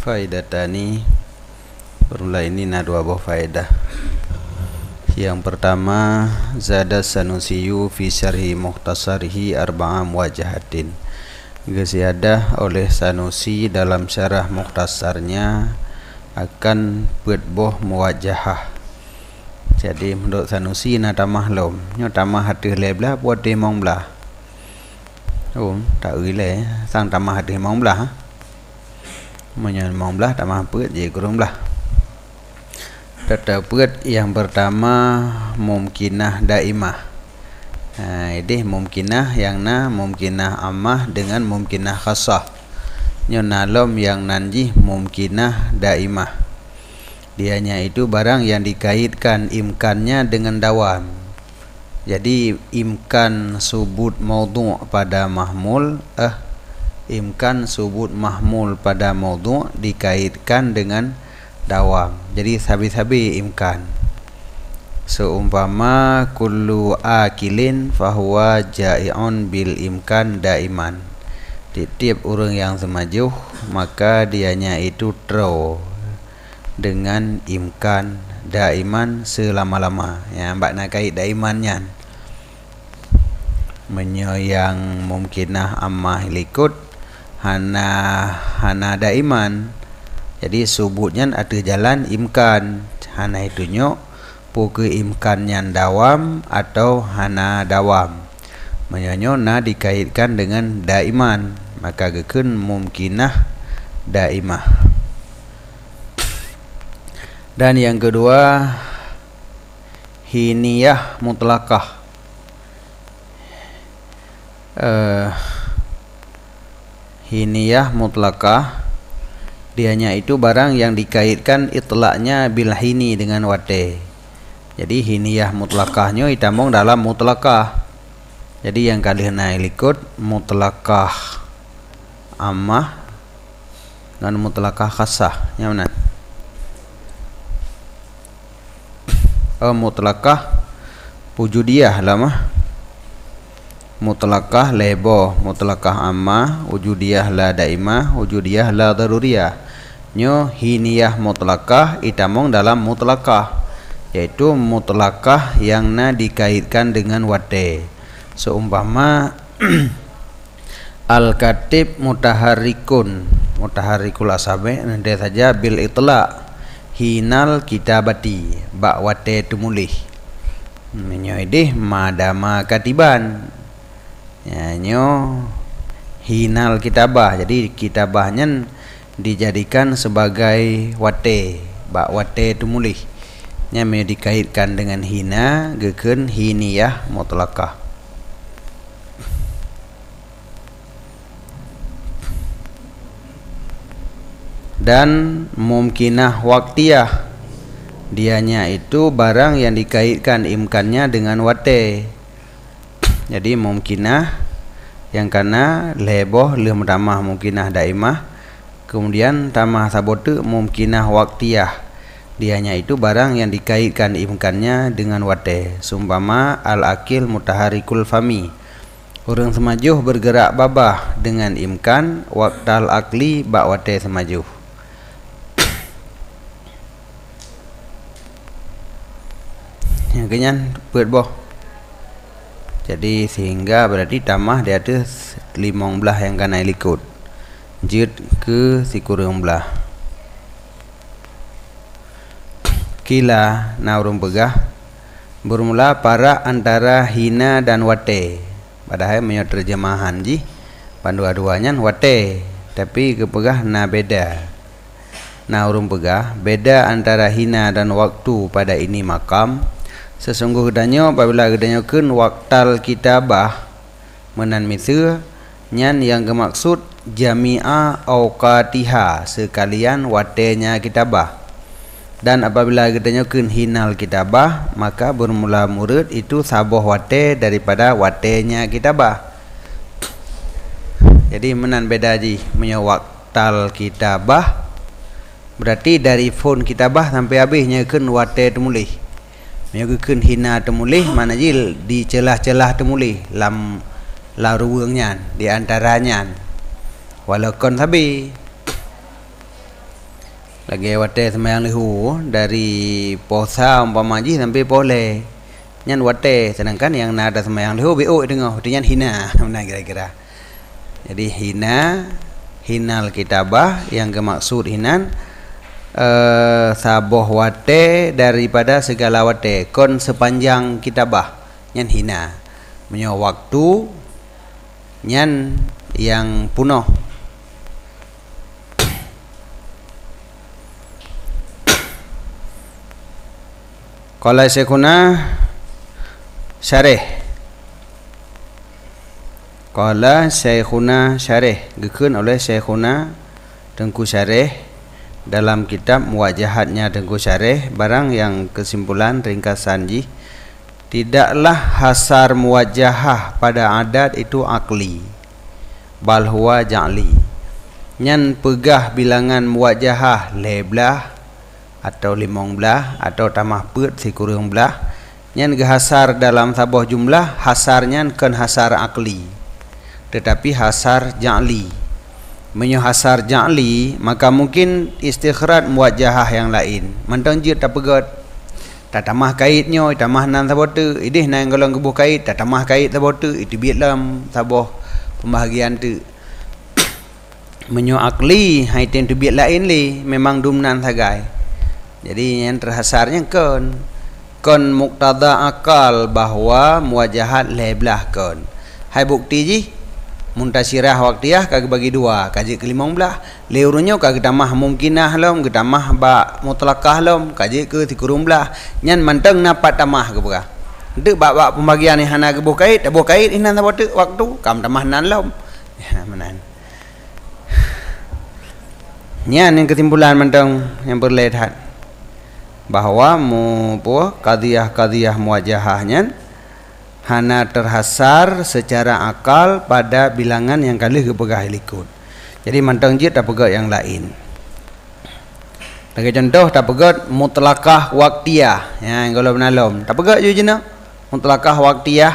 Faidatani. Bermula ini ada dua buah faedah. Yang pertama, zada Sanusiyu fi syarhi mukhtasarihi arba'a muwajahatin. Ziyadah oleh Sanusi dalam syarah mukhtasarnya akan buat muwajahah. Jadi menurut Sanusi na tamah lom, nyo tamah hati leblah buat di mong belah. Oh, tak gile, sang tamah hati mong belah. Menyan mong belah tamah buat je kurung belah. Tetap yang pertama mumkinah daimah. Ini mumkinah yang mumkinah ammah dengan mumkinah khassah. Nyonalom yang nanji mumkinah daimah. Dianya itu barang yang dikaitkan imkannya dengan dawam. Jadi imkan subut maudhu' pada mahmul, imkan subut mahmul pada maudhu' dikaitkan dengan dawam. Jadi sabi-sabi imkan. Seumpama kullu akilin fahuwa ja'i'un bil imkan daiman. Tiap orang yang semajuh maka dianya itu tro dengan imkan daiman selama-lama. Ya, mbak nak kait daimannya. Menyoyang mumkinah ammah likut hana daiman. Jadi subutnya ada jalan imkan. Hana itu nyok puke imkannya dawam atau hana dawam. Menyonyo na dikaitkan dengan daiman, maka gekun mumkinah daimah. Dan yang kedua hiniyah mutlakah. Hiniyah mutlakah dianya itu barang yang dikaitkan itlaknya bil hini dengan wate. Jadi hiniyah mutlakahnya itamong dalam mutlakah. Jadi yang kali na ikut mutlakah ammah dan mutlakah khassah. Yang mana? Mutlakah wujudiyah lama. Mutlakah lebo, mutlakah ammah, wujudiyah la daimah, wujudiyah la daruriyah. Nyo hiniyah mutlakah itamong dalam mutlakah, yaitu mutlakah yang dikaitkan dengan wate. Seumpama al-katib mutaharrikun, mutaharrikul asabe nanti saja bil itlaq hinal kitabati bak wate tumulih. Nyo idih madama katiban. Ya, nyo hinal kitabah. Jadi kitabahnya dijadikan sebagai wate, bak wate tumulih. Nya me dikaitkan dengan hina, geken hiniyah mutlakah. Dan mumkinah waktiyah. Dianya itu barang yang dikaitkan imkannya dengan wate. Jadi mumkinah yang kana leboh lem tamah mumkinah daimah, kemudian tamah sabotu mumkinah waktiyah. Dianya itu barang yang dikaitkan imkannya dengan wate. Sumpama al-akil mutaharikul fami. Orang semajuh bergerak babah dengan imkan waktal akli bak wate semajuh. Yang kenyan buat boh. Jadi sehingga berarti tamah di atas 15 yang kana ikut. Jid ke si kurang belah. Kila na urung pegah bermula para antara hina dan wate. Padahal punya terjemahan ji pandua-duanya wate, tapi kepegah na beda. Na urung pegah beda antara hina dan waktu pada ini makam. Sesungguh kedanya apabila kedanya kun waktal kitabah menan misa nyan yang kemaksud jami'a awqatiha sekalian watenya kitabah. Dan apabila kedanya kun hinal kitabah maka bermula murid itu saboh wate daripada watenya kitabah. Jadi menan beda ji punya waktal kitabah berarti dari phone kitabah sampai habisnya kun wate tumulih. Menyuguhkan hina temulih mana jil di celah-celah temulih lam ruangnya di antaranya walaupun sabi lagi wate semayang lihu dari posa umpama ji sampai pole nyan wate, sedangkan yang nada semayang lihu bo dengar itu nyan hina. Mana kira-kira. Jadi hinal kitabah yang kemaksud hinan saboh wate daripada segala wate kon sepanjang kitabah nyan hina menyo waktu nyan yang punoh. Qala Syekhuna syarih. Qala Syekhuna syarih, gekeun oleh Syekhuna Tengku Syarih dalam kitab Muwajahatnya Tengku Syarih, barang yang kesimpulan ringkasan ji, tidaklah hasar muwajahah pada adat itu akli, bal huwa ja'li. Nyan pegah bilangan muwajahah leblah atau 15 atau tambah put si kurang belah, nyan hasar dalam sabuh jumlah hasarnya kan hasar akli, tetapi hasar ja'li. Menyo hasar ja'li maka mungkin istikhraj muwajahah yang lain. Mantang je tak pegat, tak tamah kaitnya, tamah nan sabuh tu, idih nan golong kebuh kait, tak tamah kait sabuh tu, itu biat dalam sabuh pembahagian tu. Menyo akli haitin tu biat lain li, memang dumnan sagai. Jadi yang terhasarnya kon muktada akal bahwa muwajahat leblah kon. Hai bukti ji muntasirah waktiyah kag bagi dua, kaji ke-15 leurunyo kag tamah mungkinah lom, tamah ba mutlaqah lom, kaji ke 13 nyan manteng napat tamah ke bega. Dek bab pembagian ni hana ke buh kait, buh kait inan waktu kam tamah nan lom. Ya menan. Nyan yang kesimpulan manteng yang berlehat bahwa qadiyah muwajahahnya hana terhasar secara akal pada bilangan yang kali kepegah likut. Jadi mantang jid tak pegat yang lain. Lagi contoh tak pegat mutlaqah waktiyah, ya kalau benalom tak pegat je jena mutlaqah waktiyah,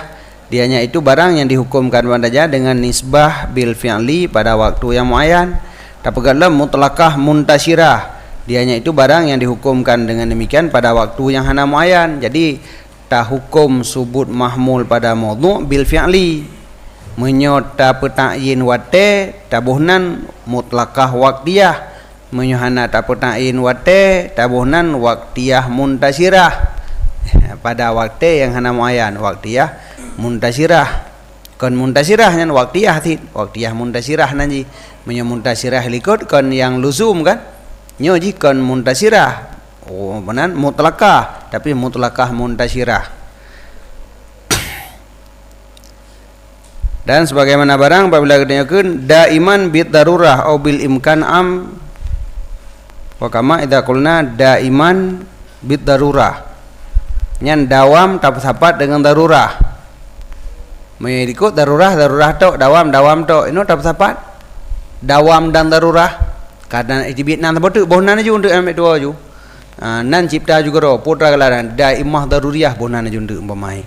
dianya itu barang yang dihukumkan padanya dengan nisbah bil fi'li pada waktu yang muayyan. Tak pegatlah mutlaqah muntasyirah, dianya itu barang yang dihukumkan dengan demikian pada waktu yang hana muayyan. Jadi tak hukum subut mahmul pada maudhu' bil fi'li, menyot tak peta'yin wate tabuhnan mutlaqah waktiyah, menyuhana tak peta'yin wate tabuhnan waktiyah muntasyirah pada waktu yang hana muayyan, waktiyah muntasyirah. Kon muntasyirah nyan waktiyah tid, waktiyah muntasyirah nanti menyo muntasyirah likut kon yang luzum kan, nyo jikon muntasyirah, oh benar mutlaqah, tapi mutlaqah muntasyirah. Dan sebagaimana barang apabila dinyatakan daiman bid darurah au bil imkan am, wa kama idza qulna daiman bid darurah, nyan dawam tak sapat dengan darurah. Mengikut darurah tok, dawam tok, ini tak sapat dawam dan darurah. Kadang itibit nan betul bohnan aja untuk ambil dua ju. Nan cipta juga ro putra gelaran daimah daruriyah bohnan aja untuk umpamai.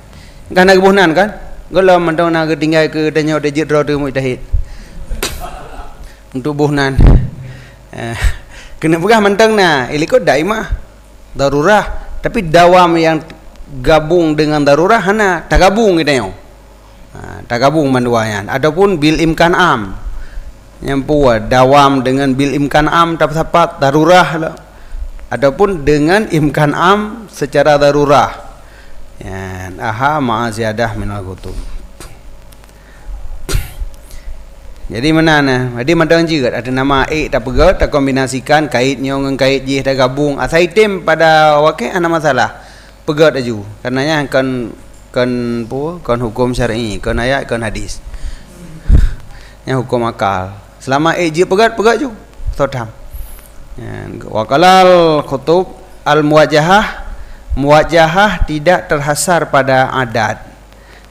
Kan nak bohnan kan? Kalau mentang nak tinggal ke tanya dejit ro tu mujtahid. Untuk bohnan. Kena pegah mentang nah, ilikut daimah darurah, tapi dawam yang gabung dengan darurah hana tak gabung kita yo. Tak gabung manduanya. Ataupun bil imkan am, yang puas dawam dengan bil imkan am tak sapat darurah lah, ataupun dengan imkan am secara darurah. Ya, aha ma ziyadah min al-kutub. Jadi mana nah? Jadi madang juga ada nama tak pegat, tak kombinasikan kaitnya dengan kait j tak gabung. Asal item pada wakil ana masalah. Pegat aja. Karenanya kan hukum syar'i, kan ayat, kan hadis. Yang hukum akal. Selama je pegat je. Totam. Wa qalal khutub al muwajahah tidak terhasar pada adat,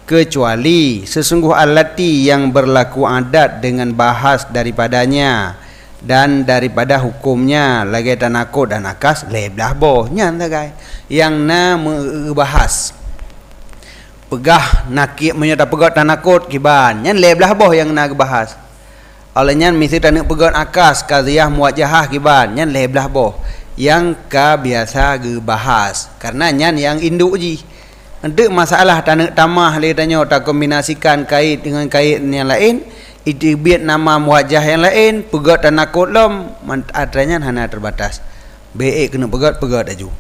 kecuali sesungguh allati yang berlaku adat dengan bahas daripadanya dan daripada hukumnya lagi tanakut dan akas leblah bohnya tagai yang na membahas pegah nakik menyata pegat tanakut kiban nyan leblah boh yang nak bahas Olehnya mesti tak nak pegang akas qadhiyah muwajahah kiban nyan leh belah boh yang ka biasa ge bahas karena nyan yang induk ji. Hendak masalah tak nak tamah le tanya tak kombinasikan kait dengan kait yang lain, itibit nama muwajah yang lain, pegat dan nakut lom, adanya hana terbatas. Baik kena pegat aju.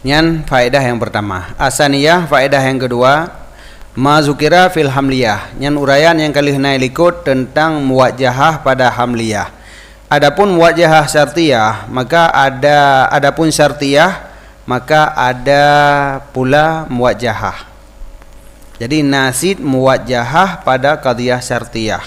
Nyan faedah yang pertama. Asaniyah faedah yang kedua, ma zukira fil hamliyah. Nyan uraian yang kali henai likut tentang muwajahah pada hamliyah. Adapun muwajahah syartiyah, maka adapun syartiyah, maka ada pula muwajahah. Jadi nasid muwajahah pada qadhiyah syartiyah.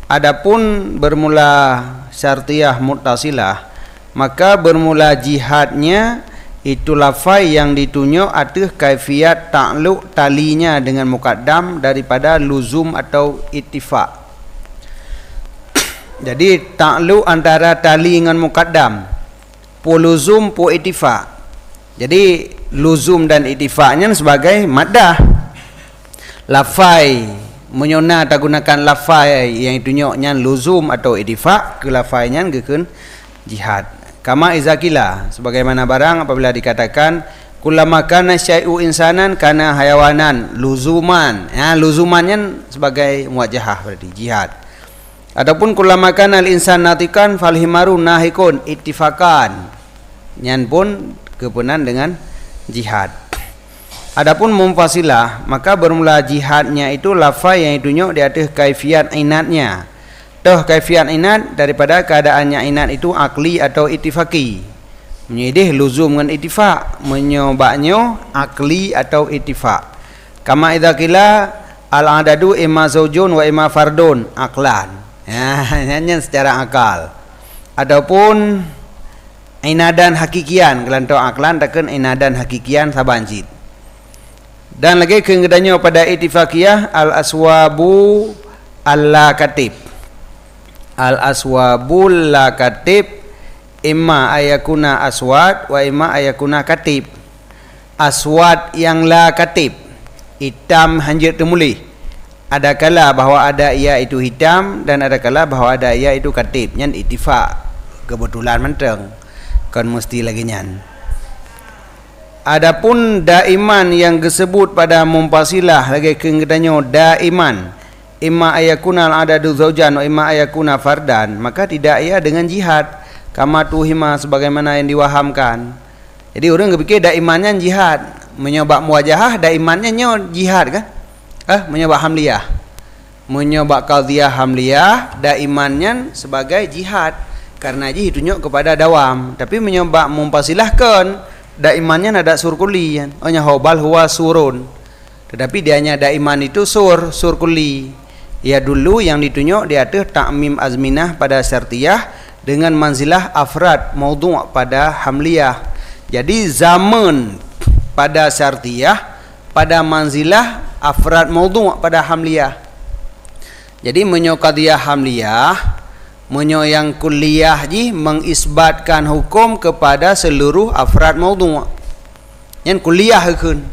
Adapun bermula syartiyah muttasilah, maka bermula jihadnya itu lafai yang ditunjuk atas kaifiat ta'luq talinya dengan muqaddam daripada luzum atau ittifaq. Jadi ta'luq antara tali dengan muqaddam, pu luzum pu ittifaq. Jadi luzum dan ittifaqnya sebagai maddah. Lafai menyona tak gunakan lafai yang ditunjuknya luzum atau ittifaq ke lafainya gekeun jihad. Kama izakila, sebagaimana barang apabila dikatakan kullama kana syai'u insanan kana hayawanan luzuman. Ya, luzumannya sebagai muwajahah berarti jihad. Adapun kullama kana al-insan natikan fal himaru nahikun ittifaqan. Nyan pun kepunan dengan jihad. Adapun mumfasilah, maka bermula jihadnya itu lafaz yang ditunjuk di atas kaifiat inatnya. Toh kaifiat inat daripada keadaannya inat itu akli atau ittifaqi. Menyedih luzum dengan ittifaq, menyobaknya akli atau ittifaq. Kama idza qila al-adadu imma zaujun wa imma fardun aqlan. Ya, hanya secara akal. Adapun inadan hakikian, kelantau aklan takkan inadan hakikian sabanjit. Dan lagi keenggadannya pada ittifaqiyah al-aswabu al-katib. Al-aswabul la katib imma ayakuna aswad wa imma ayakuna katib. Aswad yang la katib, hitam hanjir temuli. Ada kala bahawa ada ia itu hitam dan ada kala bahawa ada ia itu katib. Nyan ittifaq kebetulan menteng kan mesti lagi nyan. Adapun daiman yang disebut pada mumpasilah lagi keenggadannya daiman imma ayakuna al-adadu zaujan wa imma ayakuna fardan, maka tidak ia dengan jihad kama tuhima sebagaimana yang diwahamkan. Jadi orang berfikir daimannya jihad, menyobak muwajahah daimannya jihad kan? Menyobak hamliyah, menyobak qadhiyah hamliyah daimannya sebagai jihad karena ji ditunjuk kepada dawam. Tapi menyobak mumpasilahkan daimannya ada surkuli kan? Ohnya hobal huwa surun. Tetapi dianya daiman itu sur kuli. Ya dulu yang ditunjuk di atas ta'mim azminah pada syartiyah dengan manzilah afrad maudhu' pada hamliyah. Jadi zaman pada syartiyah pada manzilah afrad maudhu' pada hamliyah. Jadi menyo qadhiyah hamliyah, menyo yang kulliyah ji mengisbatkan hukum kepada seluruh afrad maudhu'. Yang kulliyah keun.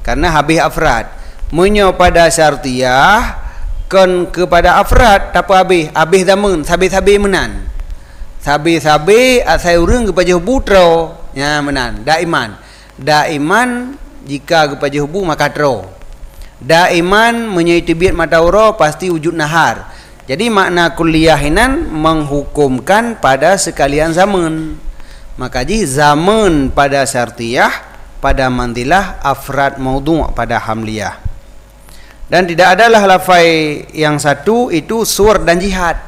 Karena habis afrad. Menyo pada syartiyah kan kepada afrad tak apa habis zaman sabi menan sabi asai urang kepada hubu ya menan daiman jika kepada hubu maka tro daiman menyaitibit matauro pasti wujud nahar. Jadi makna kulliyahinan menghukumkan pada sekalian zaman, maka ji zaman pada syartiyah pada mandilah afrad maudhu' pada hamliyah. Dan tidak adalah lafai yang satu itu sur dan jihad.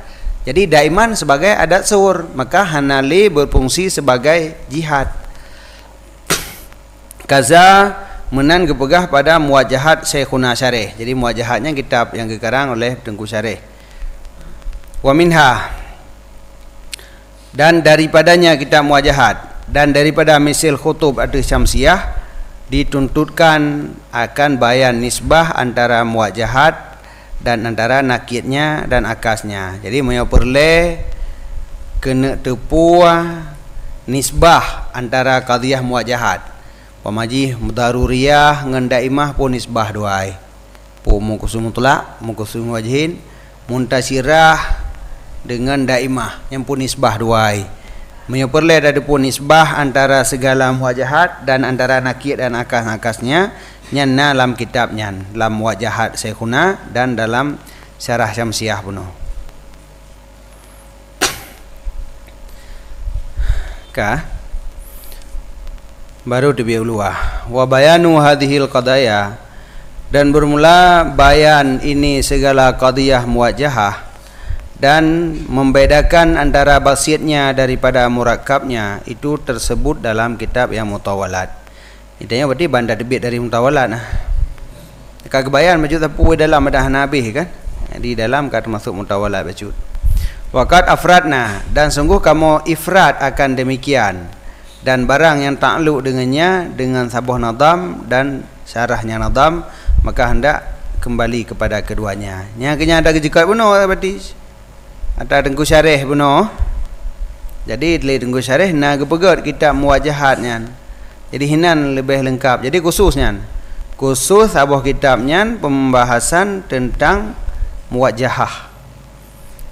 Jadi daiman sebagai adat sur, maka hanali berfungsi sebagai jihad. Kaza menan kepegah pada muwajahat Syekhuna Syarih. Jadi muwajahatnya kitab yang dikarang oleh Tengku Syarih. Wa minha, dan daripadanya kitab muwajahat dan daripada misil khutub atau syamsiyah dituntutkan akan bayan nisbah antara muwajahat dan antara nakidnya dan akasnya. Jadi perle kena tepu nisbah antara qadhiyah muwajahat. Pamaji daruriyah ngan daimah pun nisbah duai. Pu mukusum mutlak, mukusum wajhin, muntasirah dengan daimah yang pun nisbah duai. Menyeperle dari pun nisbah antara segala muwajahat dan antara nakir dan akas-akasnya nyan dalam kitabnya, dalam wajahat Syekhuna dan dalam syarah Syamsiah puno. Kah? Baru dibiuluah wa bayanu hadhil qadaya, dan bermula bayan ini segala qadiyah muwajahah dan membedakan antara basitnya daripada murakkabnya itu tersebut dalam kitab yang mutawalat. Intinya berarti bandar debit dari mutawalat nah. Kagak bayan baju tapu dalam ada Hanabi kan. Di dalam kata masuk mutawalat baju. Waqad afradna, dan sungguh kamu ifrad akan demikian, dan barang yang takluk dengannya dengan sabuh nadam dan syarahnya nadam, maka hendak kembali kepada keduanya. Yang kena ada kejekat bunuh berarti ada dengku syarih bunuh. Jadi dari dengku syarih nak kepegat kitab muwajahatnya. Jadi hinan lebih lengkap. Jadi khususnya khusus sabuh kitabnya pembahasan tentang muwajahah.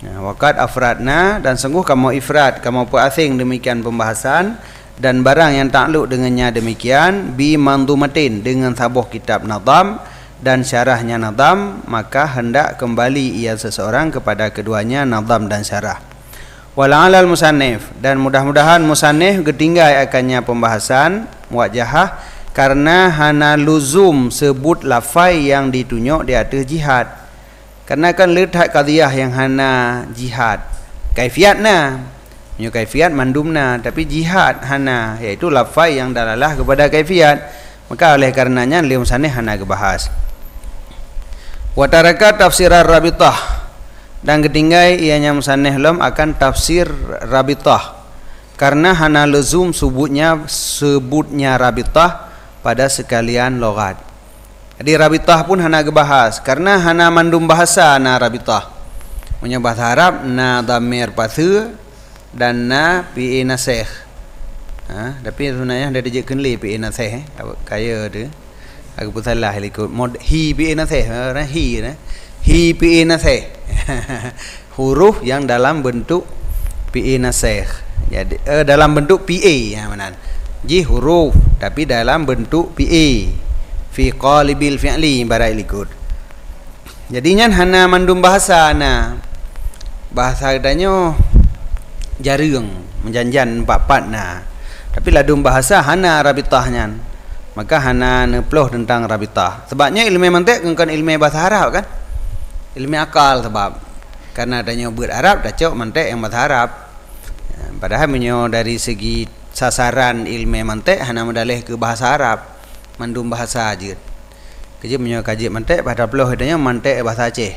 Nah, waqad afradna, dan sungguh kamu ifrad, kamu asing demikian pembahasan, dan barang yang takluk dengannya demikian bi mandumatin dengan sabuh kitab nadam dan syarahnya nadam, maka hendak kembali ia seseorang kepada keduanya nadam dan syarah. Wala'alal musannif, dan mudah-mudahan musannif ketinggai akannya pembahasan muwajahah karena hana luzum sebut lafai yang ditunjuk di atas jihad. Karena kan letak qadiyah yang hana jihad kaifiatna, punya kaifiat mandumna, tapi jihad hana, iaitu lafai yang dalalah kepada kaifiat, maka oleh karenanya beliau musannif hana kebahas. Wa taraka tafsir ar-rabithah, dan ketinggai ianya musannif lam akan tafsir rabithah karena hana luzum sebutnya rabithah pada sekalian logat. Jadi rabithah pun hana kebahas karena hana mandum bahasa na rabithah. Punya bahasa Arab na dhamir pathu dan na pi nasih. Tapi sebenarnya ada dijadikan li pi nasih kaya tu. Aku pun salah ikut mod hi pi nasih hi pi nasih. Huruf yang dalam bentuk pi nasih. Jadi dalam bentuk pa yang mana? Ji huruf tapi dalam bentuk pa. Fi qalibil fi'li barai likut. Jadinya hana mandum bahasa na. Bahasa adanya jarang menjanjan empat-empat na. Tapi ladum bahasa hana rabithahnya. Maka hana neploh tentang rabithah. Sebabnya ilmu mantik bukan ilmu bahasa Arab kan? Ilmu akal sebab karena adanya buat Arab dah cok mantik yang bahasa Arab. Padahal menyo dari segi sasaran ilmu mantik hana mendalih ke bahasa Arab. Mandum bahasa aja. Kerja punya kaji mantik pada peluh adanya mantik bahasa Aceh.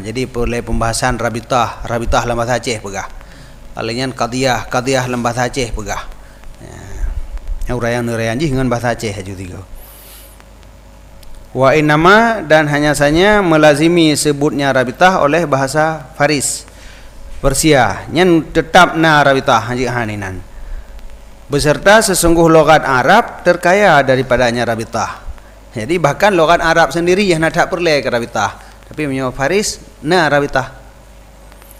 Jadi boleh pembahasan rabithah dalam bahasa Aceh pegah. Alanya qadiyah dalam bahasa Aceh pegah. Uraian ji dengan bahasa Aceh aja tiga. Wa inama, dan hanya saja melazimi sebutnya rabithah oleh bahasa Faris Persia. Nyan tetap na rabithah haji haninan. Beserta sesungguh logat Arab terkaya daripadanya rabithah. Jadi bahkan logat Arab sendiri yang tak perlu ke rabithah, tapi punya Faris na rabithah.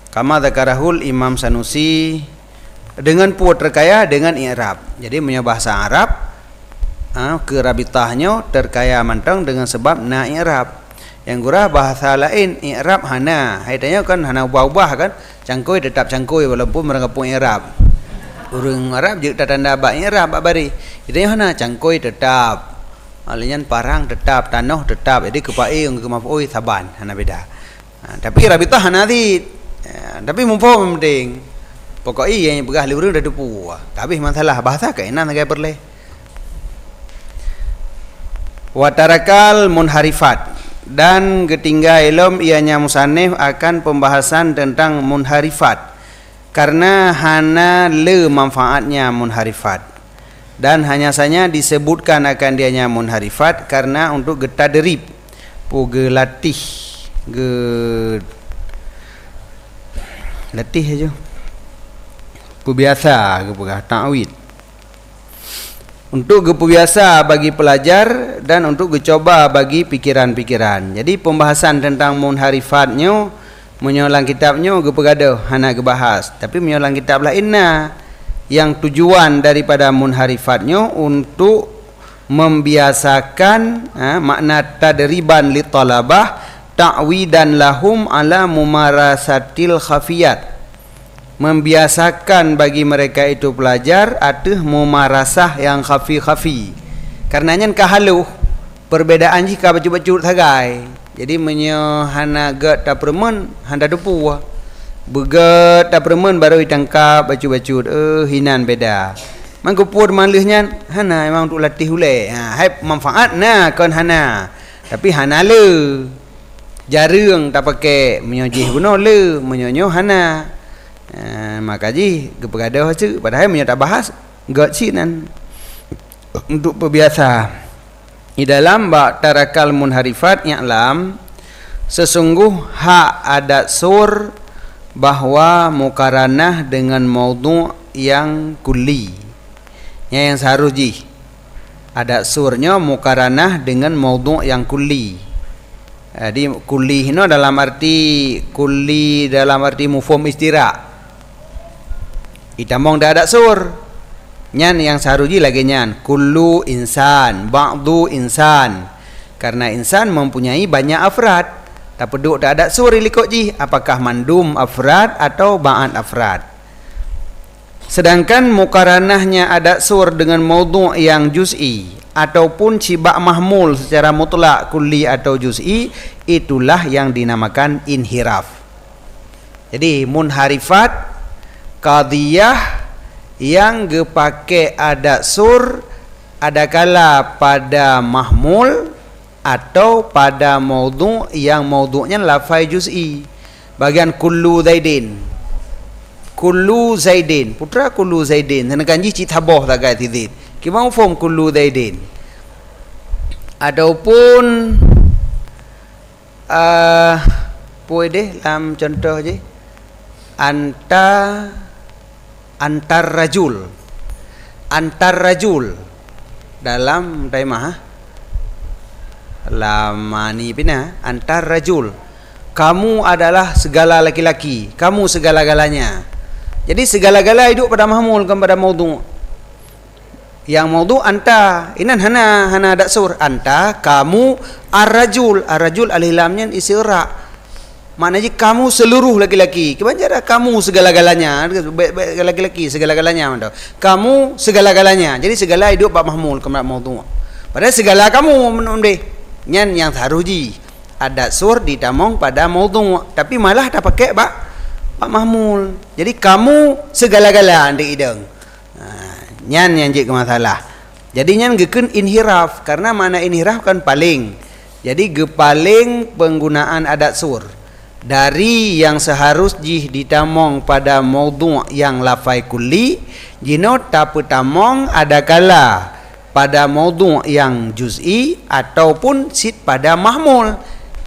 Kama dzakarahul Imam Sanusi, dengan puat terkaya dengan i'rab. Jadi punya bahasa Arab ke rabithahnya terkaya mantang dengan sebab na i'rab. Yang gurah bahasa lain i'rab hana. Haitanya kan hana ubah-ubah kan. Cangkoi tetap cangkoi walaupun merangkapung i'rab. Orang Arab juga tanda bak i'rab bari. Itu hana cangkoi tetap. Alanya parang tetap, tanah tetap. Jadi kepai yang ke maf'ul saban hana beda. Tapi rabithah hana di. Tapi mufhum penting. Pokoknya yang pegah liurang dah depu. Tapi masalah bahasa kainan agak perle. Wa tarakal munharifat, dan ketinggal ilm ianya musannif akan pembahasan tentang munharifat. Karena hana le manfaatnya munharifat, dan hanya saja disebutkan akan dianya munharifat karena untuk getadrib, gelatih, latih aja, biasa ke ta'wid. untuk gepubiasa bagi pelajar dan untuk gecoba bagi pikiran-pikiran. Jadi pembahasan tentang munharifatnya menyolang kitabnya gepegado hana gebahas, tapi menyolang kitab lainnya yang tujuan daripada munharifatnya untuk membiasakan makna tadriban li talabah ta'widan lahum ala mumarasatil khafiyat, membiasakan bagi mereka itu pelajar atuh mumarasah yang khafi-khafi. Karenanya kahaluh perbedaan jika baju-baju tagai. Jadi hana get ta permen handa depu. Beget ta permen baru ditangkap baju-baju hinan beda. Mangkupur malihnya hana memang untuk latih ule. Hai manfaat nah kon hana. Tapi hana le. Jarang tak pakai menyojih guna le, menyonyo hana. Maka ji kepegadah tu padahal punya tak bahas gak cinan untuk perbiasa di dalam bab tarakal munharifat ya'lam sesungguh hak adat sur bahwa mukaranah dengan maudhu' yang kulli yang seharus ji adat surnya mukaranah dengan maudhu' yang kulli. Jadi kulli ini dalam arti mufhum istira' itamong dah ada sur nyan yang saruji lagi nyan kullu insan ba'du insan, karena insan mempunyai banyak afrad tak peduk dah ada sur ilikok ji apakah mandum afrad atau ba'an afrad. Sedangkan mukaranahnya ada sur dengan maudhu' yang juz'i ataupun cibak mahmul secara mutlak kulli atau juz'i, itulah yang dinamakan inhiraf. Jadi munharifat qadiyah yang gepake adat sur adakala pada mahmul atau pada maudhu' yang maudhu'nya lafai juz'i. Bagian kullu zaidin putra kullu zaidin senakan ji citaboh tak gai tidit kimau form kullu zaidin ataupun puede dalam contoh je antar rajul dalam taimah lama ni pina antar rajul, kamu adalah segala laki-laki, kamu segala-galanya. Jadi segala-gala hidup pada mahmul kan pada maudhu'. Yang maudhu' anta inan hana ada sur anta kamu ar-rajul alif lamnya isra'. Maknanya kamu seluruh laki-laki. Kebanyakan kamu segala-galanya. Baik laki-laki segala-galanya. Kamu segala-galanya. Jadi segala hidup bab mahmul kepada maudhu'. Padahal segala kamu menundih. Nyan yang taruji. Ada sur ditamong pada maudhu'. Tapi malah tak pakai bab mahmul. Jadi kamu segala-gala andi ideng. Nyan yang jadi masalah. Jadi nyan geken inhiraf. Karena mana inhiraf kan paling. Jadi gepaling penggunaan adat sur. Dari yang seharus jih ditamong pada maudhu' yang lafai kulli jino tapetamong adakala pada maudhu' yang juz'i ataupun sit pada mahmul.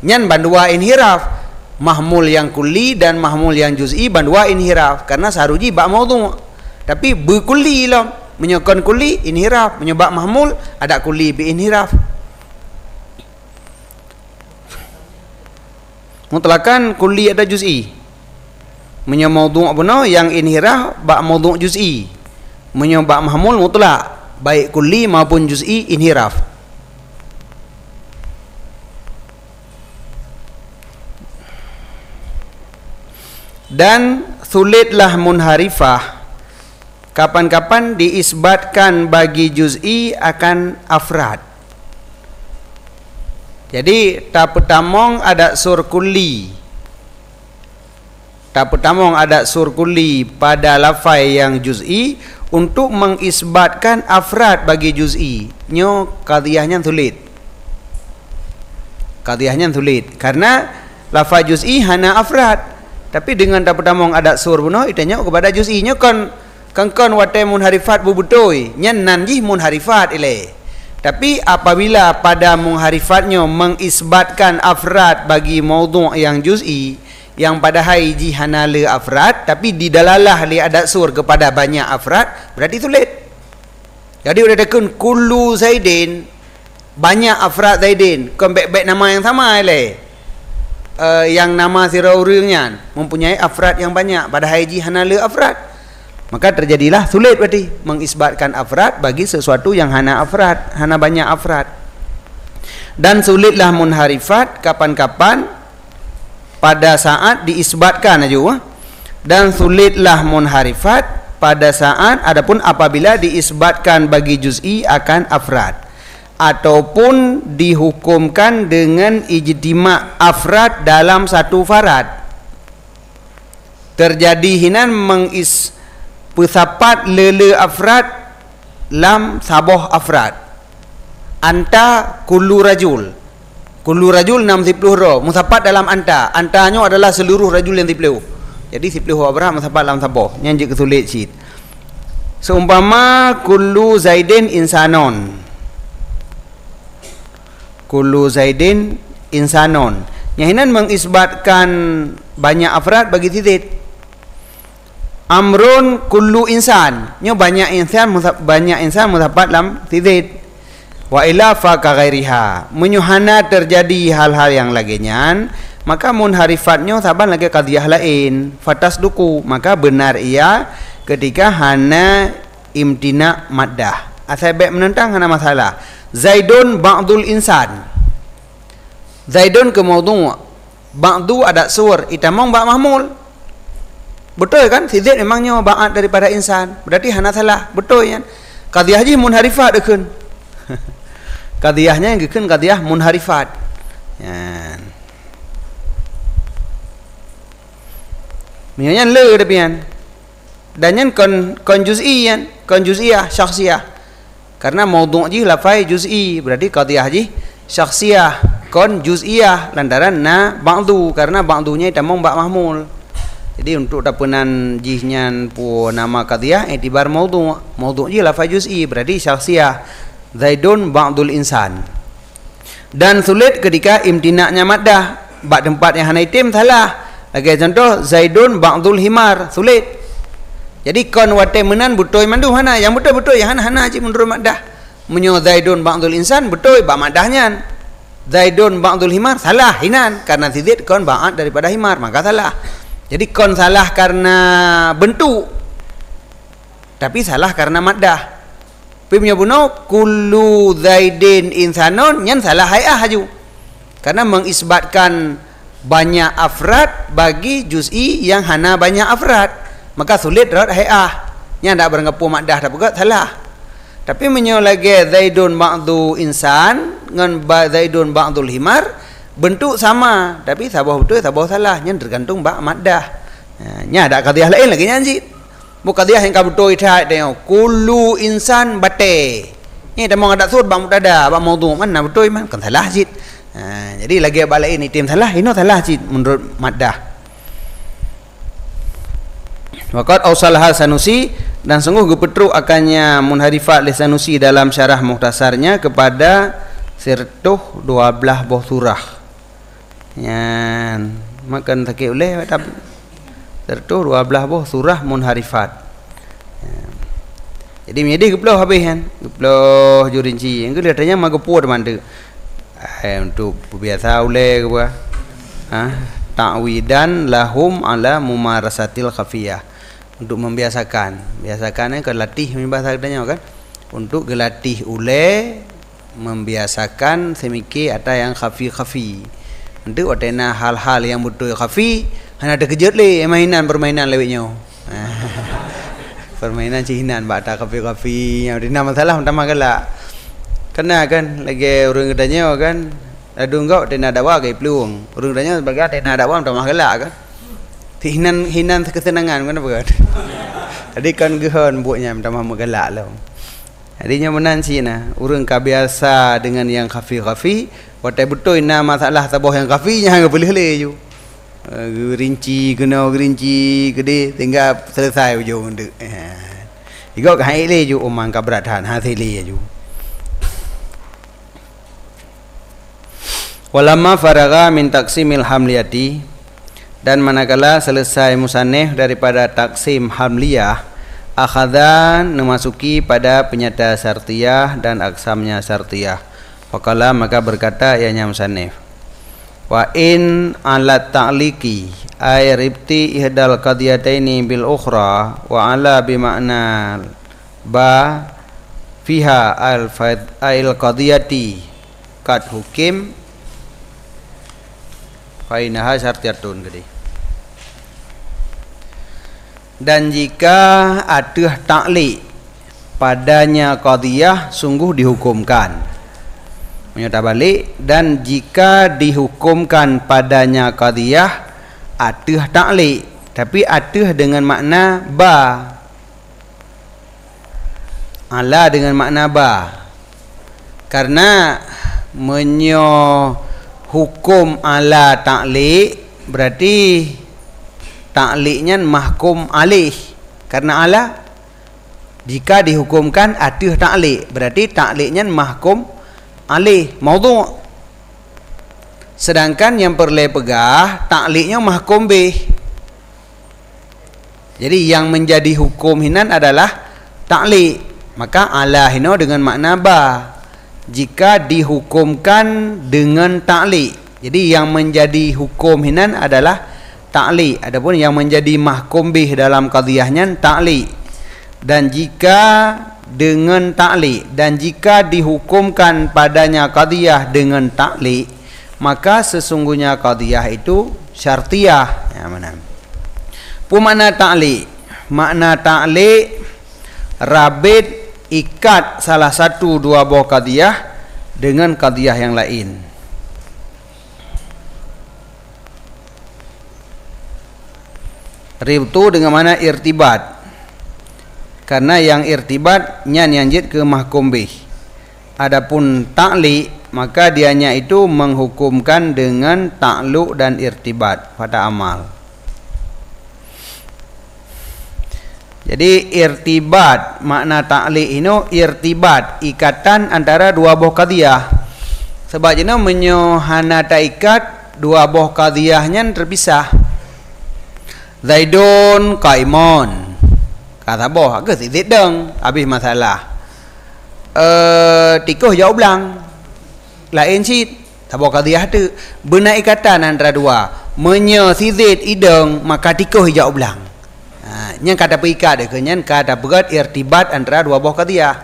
Nyan bandua inhiraf mahmul yang kulli dan mahmul yang juz'i bandua inhiraf karena saruji bak maudhu'. Tapi berkulli lah menyokon kulli inhiraf, menyebab mahmul ada kulli bi inhiraf. Mutlakan kulli ada juz'i. Menyo maudhu' benar yang inhiraf bak maudhu' juz'i. Menyo bak mahmul mutlak baik kulli maupun juz'i inhiraf. Dan sulitlah munharifah kapan-kapan diisbatkan bagi juz'i akan afrad. Jadi tapetamong ada sur kulli. Tapetamong ada sur kulli pada lafai yang juz'i untuk mengisbatkan afrad bagi juz'i. Nyo qadiyahnya sulit. Qadiyahnya sulit karena lafai juz'i hana afrad. Tapi dengan tapetamong ada sur buno itanya kepada juz'i nyo kon watai munharifat bubutoi. Nyan nanjih munharifat ile. Tapi apabila pada munharifatnya mengisbatkan afrad bagi maudhu' yang juz'i yang pada haiji hanale afrad tapi didalalah li adat sur kepada banyak afrad, berarti sulit. Jadi udah tekun kullu Zaidin, banyak afrad Zaidin, kon baik-baik nama yang sama yang nama siraurungnya mempunyai afrad yang banyak, pada haji hanala afrad. Maka terjadilah sulit berarti mengisbatkan afrad bagi sesuatu yang hana afrad, hana banyak afrad. Dan sulitlah munharifat kapan-kapan pada saat diisbatkan aja. Dan sulitlah munharifat pada saat adapun apabila diisbatkan bagi juz'i akan afrad, ataupun dihukumkan dengan ijtima' afrad dalam satu farad. Terjadi hinan pesapat lele afrad lam saboh afrad. Anta kullu rajul 60 ro musapat dalam antanya adalah seluruh rajul yang 10. Jadi 10 abrah musapat dalam saboh nyanyi kesulit cit. Seumpama kullu zaidin insanon, kullu zaidin insanon, nyahinan mengisbatkan banyak afrad bagi titik. Amrun kullu insan, nyo banyak insan musapat dalam titik. Wa ila fa ka ghairiha, menyuhana terjadi hal-hal yang laginya, maka munharifatnya saban lagi qadhiyah lain, fatas duku, maka benar ia ketika hana imtina maddah. Asal baik menentang hana masalah. Zaidun ba'dul insan, Zaidun ke maudhu', ba'du ada sur, itamang ba' mahmul. Betul kan? Si Zaid memangnya ba'at daripada insan, berarti hana salah. Betul kan? Qadhiyah ji munharifat dekeun. Qadhiyahnya yang gekeun qadhiyah munharifat. Yan. Mianya le depian. Dan yang kon juz'iyan, kon juz'iyah syakhsiyah. Karena maudhu' ji lafai juz'i, berarti qadhiyah ji syakhsiyah, kon juz'iyah lantaran na ba'du, karena ba'dunya tamang ba' mahmul. Jadi untuk tapunan jihnya pu nama qadhiyah itibar maudhu' ji lafai juz'i, berarti syakhsiyah. Zaidun ba'dul insan. Dan sulit ketika imtinaknya maddah, bak tempat yang hana itim salah. Lagi contoh Zaidun ba'dul himar, sulit. Jadi kon wate menan betul mandu hana, yang betul yang hana cik menurut maddah. Menyo Zaidun ba'dul insan betul ba maddahnya. Zaidun ba'dul himar salah hinan, karena tidit kon ba'at daripada himar, maka salah. Jadi kon salah karena bentuk, tapi salah karena maddah. Pimnya buno kullu zaidin insanon, nyan salah hayah haju, karena mengisbatkan banyak afrad bagi juz'i yang hana banyak afrad, maka sulit rad hayah nya ndak berengapu maddah tak buka salah. Tapi menyo lagi zaidun ba'du insan ngan zaidun ba'dul himar, bentuk sama tapi sabah betul sabah salah, nyan tergantung ba maddah. Nya ada qadhiyah lain lagi nyanji. Bukan dia yang kabuto ita tengok kullu insan bate. Ni dah mau ada sud bang mutada, bang maudhu' mana betul man kan salah jid. Jadi lagi balik ini tim salah, ini salah jid menurut maddah. Waqad awsalha Sanusi, dan sungguh gepetru akannya munharifat li Sanusi dalam syarah mukhtasarnya kepada sirtuh 12 buah surah. Yan makan takik oleh tapi tertu 12 buah surah munharifat. Jadi menjadi geploh habis kan, geploh jurinci yang kelihatannya magepur mandu untuk biasa oleh gua ta'widan lahum ala mumarasatil khafiyah, untuk biasakannya ke latih membiasakannya kan, untuk gelatih oleh membiasakan semiki atau yang khafi untuk watena hal-hal yang betul khafi. Hanya ada kejut le permainan lewatnya. Permainan cihinan bata kafe-kafe yang dina masalah utama galak. Kena kan lagi urang gedanya kan. Adu engkau tena dawa ke peluang. Urang gedanya sebagai tena dawa utama galak kan. Hinan kesenangan kan apa. Jadi kan gehon buatnya utama galak lah. Jadinya menan cina urang kabiasa dengan yang kafe-kafe, watai betul ina masalah taboh yang kafe nya enggak boleh le ju. Gerinci gede tinggal selesai ujung tu. Ikut ke hai le ju omang kabratan hasil le ju. Walamma faraga min taqsimil hamliyati, dan manakala selesai musannif daripada taksim hamliyah, akhadhan memasuki pada penyata syartiyah dan aksamnya syartiyah. Faqala maka berkata ianya musannif, wa in ala ta'liqi ay ribti ihdal qadiyataini bil ukhra wa ala bima'na ba fiha al qadiyati kad hukim fainaha syartiyatun gede. Dan jika ada ta'liq padanya qadiyah sungguh dihukumkan. Menyata balik, dan jika dihukumkan padanya qadiyah ada ta'liq, tapi ada dengan makna ba, ala dengan makna ba. Karena hukum ala ta'liq berarti ta'liqnya mahkum alih. Karena ala jika dihukumkan ada ta'liq berarti ta'liqnya mahkum alih maudhu'. Sedangkan yang perlu pegah ta'liqnya mahkum bih. Jadi yang menjadi hukum hinan adalah ta'liq. Maka ala hino dengan makna ba jika dihukumkan dengan ta'liq. Jadi yang menjadi hukum hinan adalah ta'liq. Adapun yang menjadi mahkum bih dalam qadiyahnya ta'liq. Dan jika dengan ta'liq dan jika dihukumkan padanya qadiyah dengan ta'liq, maka sesungguhnya qadiyah itu syartiyah. Ya mana? Makna ta'liq. Makna ta'liq rabit ikat salah satu dua buah qadiyah dengan qadiyah yang lain. Ribtu dengan mana irtibat. Karena yang irtibat nyanjit ke mahkum bih. Adapun ta'liq maka dianya itu menghukumkan dengan ta'luq dan irtibat pada amal. Jadi irtibat makna ta'liq ini irtibat ikatan antara dua buah qadiyah. Sebab ini menyohana ikat dua buah qadiyahnya terpisah. Zaidun qaimun. Kata boh ke zid deng habis masalah. Tikuh jauh belang. Lain sit. Taboh qadiyah tu benar ikatan antara dua. Menyo sizid ideng maka tikuh jauh belang. Yang kata perikat ke nyan kata berat irtibat antara dua buah qadiyah.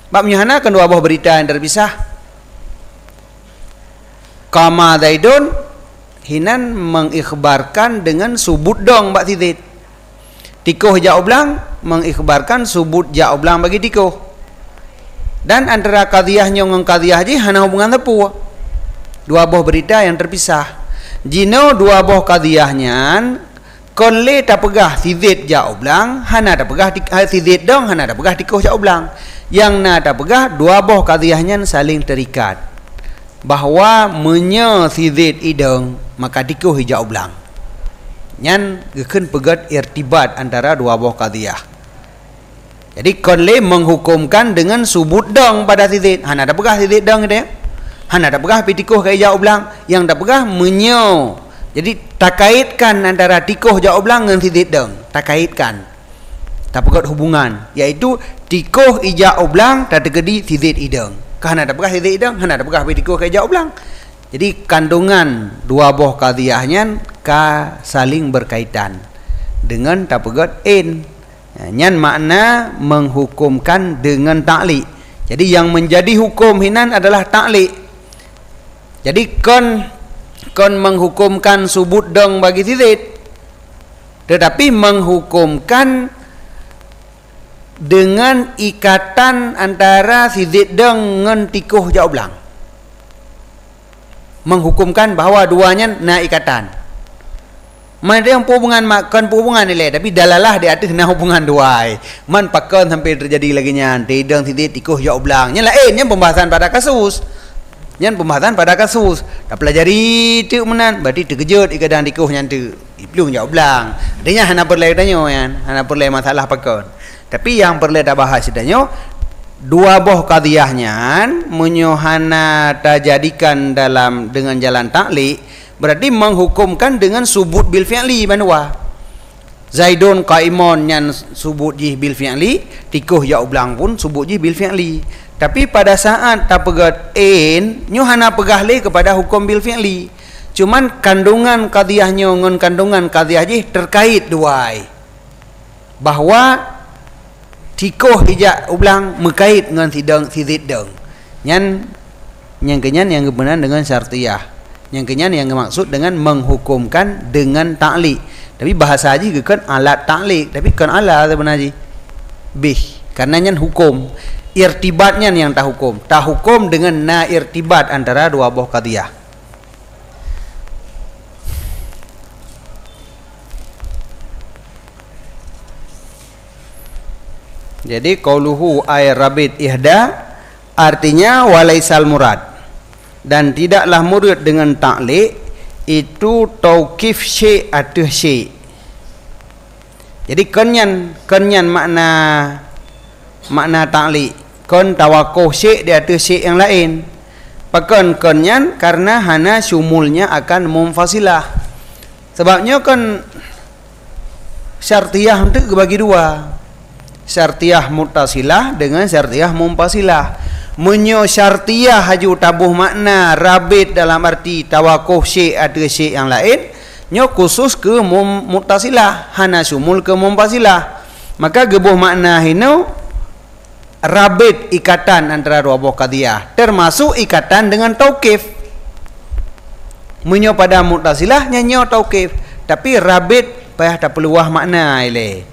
Bab nyahana kan dua buah berita yang terpisah. Qama Zaidun hinan mengikhbarkan dengan subut dong bak sizid. Tikuh jauh belang mengikhbarkan subut jauh belang bagi tikuh. Dan antara qadiyahnya dengan qadiyah je hana hubungan tepu. Dua buah berita yang terpisah. Jino dua buah qadiyahnya konle tak pegah sizid jauh belang, hana tak pegah sizid dong, hana tak pegah tikuh jauh belang. Yang na tak pegah dua buah qadiyahnya saling terikat. Bahawa menye sizid ideng maka tikuh hijau belang. Nyan gekeun pegat irtibat antara dua buah qadiyah. Jadi konle menghukumkan dengan subut dong pada sizid. Hana tak pegah sizid dong dia. Hana tak pegah pitikuh ke hijau belang, yang tak pegah menye. Jadi tak kaitkan antara tikuh jauh belang dengan sizid dong. Tak kaitkan. Tak pegat hubungan, iaitu tikuh hijau belang tak tergedi sizid ideng. Hana tak pegah sizid ideng, hana tak pegah pitikuh ke hijau belang. Jadi kandungan dua buah qadiyahnya saling berkaitan dengan tak pegat in. Nyan makna menghukumkan dengan ta'liq. Jadi yang menjadi hukum hinan adalah ta'liq. Jadi kon menghukumkan subut dong bagi sizid, tetapi menghukumkan dengan ikatan antara sizid dong dengan tikuh jauh belang. Menghukumkan bahawa duanya na ikatan. Mana yang hubungan makan hubungan nilai, tapi dalalah di atas na hubungan dua. Man pakan sampai terjadi lagi nyan tidang sizid tikuh jauh belang. Yang lain yang pembahasan pada kasus. Yang pembahasan pada kasus. Dah pelajari tu menan, berarti terkejut ikatan tikuh nyan tu. Belum jauh belang. Adanya hana perlu tanya kan, hana perlu masalah pakan. Tapi yang perlu dah bahas sedanya dua buah qadiyahnya menyohana tajadikan dalam dengan jalan ta'liq berarti menghukumkan dengan subut bil fi'li banwa. Zaidun qaimun nyan subut jih bil fi'li, tikuh ya ublang pun subut jih bil fi'li. Tapi pada saat tak pegat in, nyo hana pegah le kepada hukum bil fi'li. Cuman kandungan qadiyahnya ngan kandungan qadiyah jih terkait duai. Bahawa tikuh hijak ublang mekait dengan sidid deng. Nyan yang kenyan yang kebenaran dengan syartiyah. Yang kenyan yang maksud dengan menghukumkan dengan ta'liq. Tapi bahasa haji kan alat ta'liq, tapi kan alat sebenarnya bih, karena nyan hukum irtibatnya yang tak hukum dengan na irtibat antara dua buah qadiyah. Jadi qauluhu ay rabit ihda artinya walaisal murad, dan tidaklah murad dengan ta'liq itu tauqif syai' atau syai'. Jadi kenyan makna ta'liq, kan tawakuh syai' di atas syai' yang lain. Pakan kenyan karena hana syumulnya akan munfasilah. Sebabnya kan syartiyah itu bagi dua. Syartiyah muttasilah dengan syartiyah munfasilah. Menyo syartiyah haju tabuh makna rabit dalam arti tawakuh syai' ada syai' yang lain, nyo khusus ke muttasilah, hana sumul ke munfasilah. Maka gebuh makna hino rabit ikatan antara dua buah qadiyah, termasuk ikatan dengan tauqif. Menyo pada muttasilah nyo tauqif, tapi rabit payah tak peluah makna ile.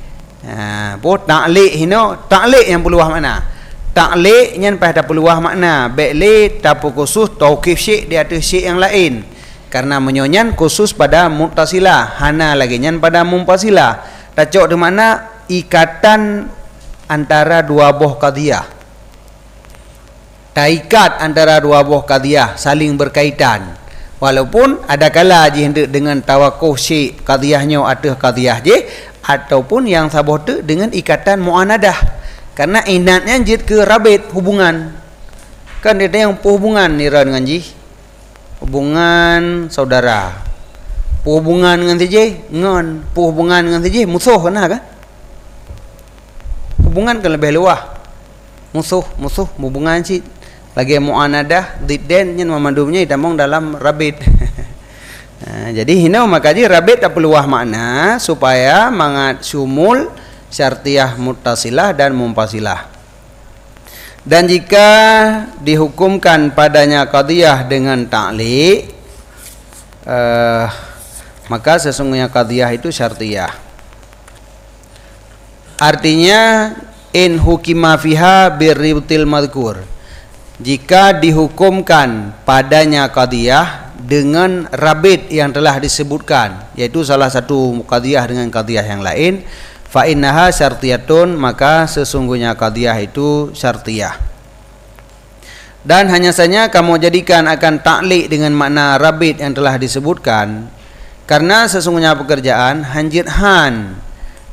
Bo ta'liq hino ta'liq yang peluah makna. Ta'liq nyan pada peluah makna, baikle tapu khusus tauqif syai' di atas syai' yang lain. Karena menyonyan khusus pada muttasilah, hana lagi nyan pada munfasilah. Tacok di mana ikatan antara dua buah qadiyah. Taikat antara dua buah qadiyah saling berkaitan. Walaupun ada kala je hendak dengan tawakuh syai' qadiyahnya atas qadiyah je, ataupun yang sabah tu dengan ikatan mu'anadah. Karena inatnya jid ke rabit hubungan. Kan dia yang hubungan nira dengan ji. Hubungan saudara. Hubungan dengan TJ ngon, hubungan dengan TJ musuh kena kan? Hubungan kan lebih luah. Musuh hubungan si lagi mu'anadah didden nyen memandunya ditamong dalam rabit. Jadi hina maka ji rabit tak peluah makna supaya mangat sumul syartiyah muttasilah dan munfasilah. Dan jika dihukumkan padanya qadiyah dengan ta'liq, maka sesungguhnya qadiyah itu syartiyah. Artinya in hukima fiha birributil madhkur, jika dihukumkan padanya qadiyah dengan rabit yang telah disebutkan, yaitu salah satu qadiyah dengan qadiyah yang lain, fa innaha syartiyatun, maka sesungguhnya qadiyah itu syartiyah. Dan hanya saja kamu jadikan akan ta'liq dengan makna rabit yang telah disebutkan, karena sesungguhnya pekerjaan hanjithan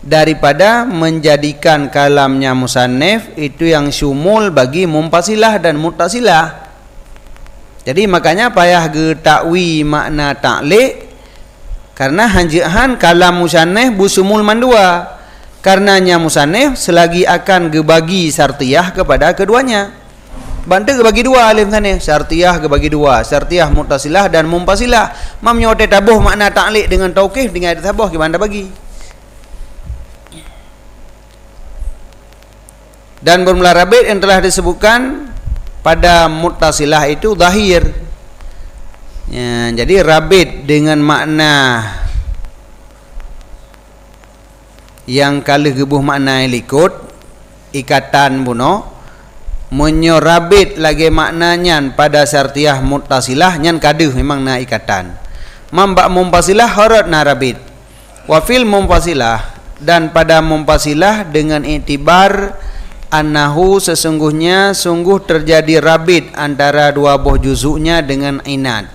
daripada menjadikan kalamnya musannif itu yang syumul bagi munfasilah dan muttasilah. Jadi makanya payah ge takwi makna ta'liq, karena hanjithan kalam musannif busumul mandua. Karenanya musannif selagi akan gebagi syartiyah kepada keduanya. Bantu gebagi dua alim sana, syartiyah gebagi dua, syartiyah muttasilah dan munfasilah. Mam nyote tabuh makna ta'liq dengan tauqif dengan tabuh gimana bagi. Dan bermula rabit yang telah disebutkan pada muttasilah itu zahir. Ya, jadi rabit dengan makna yang kali gebuh makna likut ikatan buno, menyorabit lagi maknanya pada syartiyah muttasilah nyan kaduh memang na ikatan. Mambak munfasilah harat na rabit. Wa fil munfasilah, dan pada munfasilah dengan iktibar annahu sesungguhnya sungguh terjadi rabit antara dua buah juzuknya dengan inat.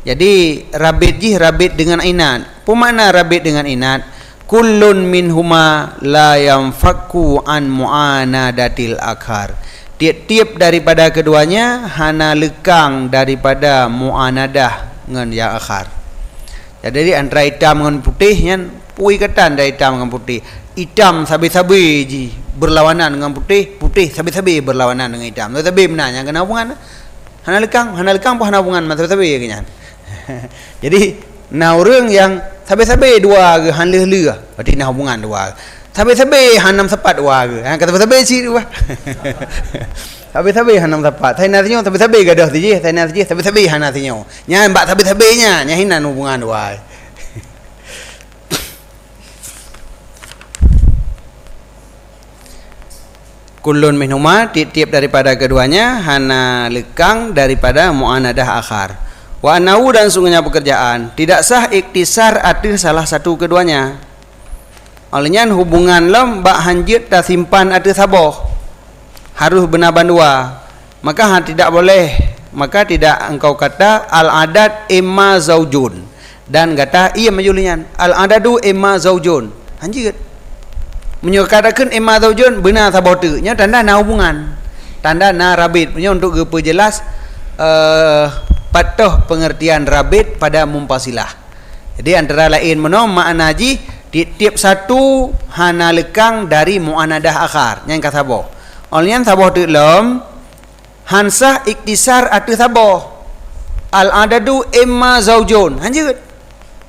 Jadi rabit jih rabit dengan inat. Pemana rabit dengan inat? Kullun minhuma la yanfakku an mu'anadatil akhar. Tiap-tiap daripada keduanya hana lekang daripada mu'anadah dengan yang akhar. Jadi antara hitam dengan putih yang Pui ikatan dah hitam dengan putih. Hitam sabi-sabi ji berlawanan dengan putih, putih sabi-sabi berlawanan dengan hitam. Sabi benarnya kena hubungan. Hana lekang pun hana hubungan dengan sabi kenyan. Jadi na orang yang sabi-sabi dua ke han leh-leh, berarti na hubungan dua. Sabi-sabi hanam sepat dua ke. Kata sabi si dua. Sabi-sabi hanam sepat. Saya nasinya sabi-sabi gadah saja. Saya nasinya sabi-sabi hanasinya. Nya mbak sabi-sabinya nya hinan hubungan dua. Kullun minhuma, tiap daripada keduanya, hana lekang daripada mu'anadah akhar. Wa annahu, dan sungguhnya pekerjaan tidak sah iktisar ada salah satu keduanya. Olehnya hubungan lem bak hanjit dah simpan ada saboh. Harus benar bandua. Maka tidak boleh, maka tidak engkau kata al-adat imma zaujun. Dan kata iya majulian al-adadu imma zaujun. Hanjit menyukarakan imma zaujun benar saboh tu nya tanda na hubungan, tanda na rabit punya untuk perjelas patuh pengertian rabit pada mumpasilah. Jadi antara lain meno makna ji tiap satu hana lekang dari muanadah akhar yang kata saboh. Olehnya saboh tu lem hansah iktisar atu saboh al adadu imma zaujun hanjut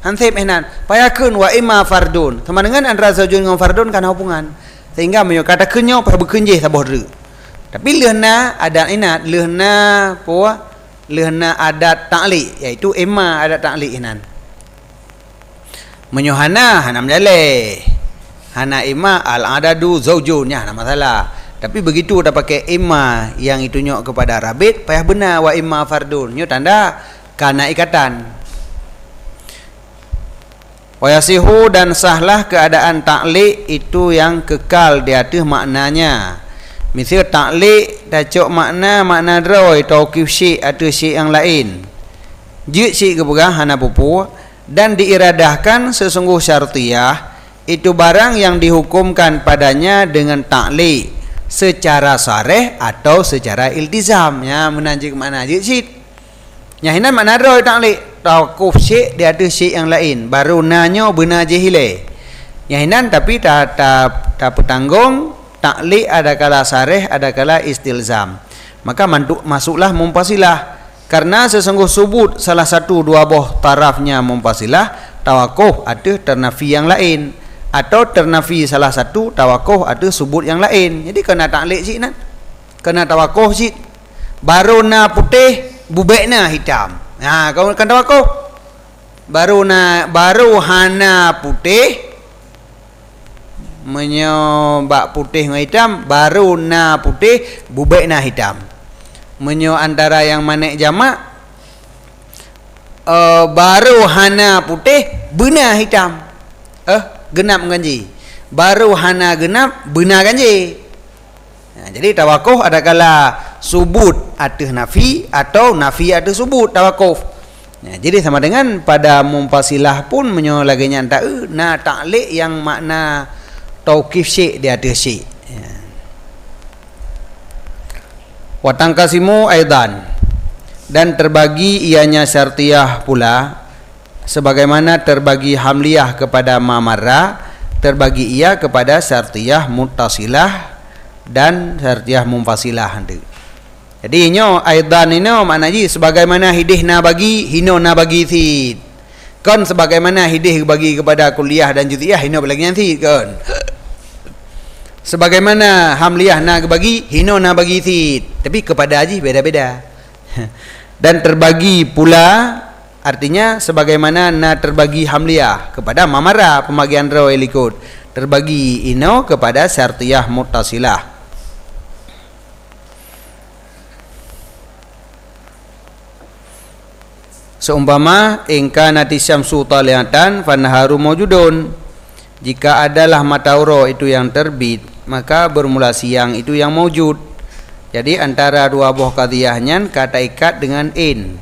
hansib ehnan payakeun wa imma fardun sama dengan antara zaujun dengan fardun kana hubungan sehingga menyukata kenyo pa bekenje saboh tu. Tapi lehna adat inat lehna puah lehna adat ta'liq iaitu imma adat ta'liq ehnan menyohana hana menjaleh hana imma al adadu zaujun nya hana masalah. Tapi begitu dah pakai imma yang itu nyok kepada rabit payah benar wa imma fardun nyo tanda kana ikatan. Wayasihu, dan sahlah keadaan ta'liq itu yang kekal di atas maknanya. Misal ta'liq tacuk makna droi tauqif syai' atau syai' yang lain. Jid syai' kepegang hana pupu dan diiradahkan sesungguh syartiyah itu barang yang dihukumkan padanya dengan ta'liq secara sareh atau secara iltizam. Ya menanjik makna jid syai'. Nyahinan makna droi ta'liq tauqif syai' dia ada syai' yang lain baru nanyo benar jahile yahinan tapi tak petanggung ta'liq ada kala sareh ada kala istilzam. Maka masuklah mumpasilah karena sesungguh subut salah satu dua buah tarafnya mumpasilah tawakuf ada ternafi yang lain atau ternafi salah satu tawakuf ada subut yang lain. Jadi kena ta'liq syai' nan kena tawakuf syai' baru na putih bubekna hitam. Nah, kau kan tahu aku baru hana putih menyobak putih dengan hitam baru na putih bubek na hitam menyo antara yang manek jamak baru hana putih benar hitam genap ganji baru hana genap benar ganji. Nah, jadi tawakuf ada kala subut atas nafi atau nafi atas subut tawakuf. Nah, jadi sama dengan pada mumpasilah pun menyolaganya tak na ta'liq yang makna tauqif syai' di atas syai'. Ya. Wa tangkasimu aidan, dan terbagi ianya syartiyah pula sebagaimana terbagi hamliyah kepada mamarra terbagi ia kepada syartiyah muttasilah dan syartiyah munfasilah nanti. Jadi nyo aidan ini makna ji sebagaimana hidih na bagi hino na bagi sid. Kan sebagaimana hidih bagi kepada kuliah dan juziah hino bagi sid kan. Sebagaimana hamliyah na bagi hino na bagi sid. Tapi kepada haji beda-beda. Dan terbagi pula artinya sebagaimana na terbagi hamliyah kepada mamara pembagian raw ikut. Terbagi ino kepada syartiyah muttasilah. Seumpama ingka nati syamsu taliatan fanaharu mawjudun, jika adalah matahari itu yang terbit maka bermula siang itu yang mawjud. Jadi antara dua buah qadhiyahnya kata ikat dengan in.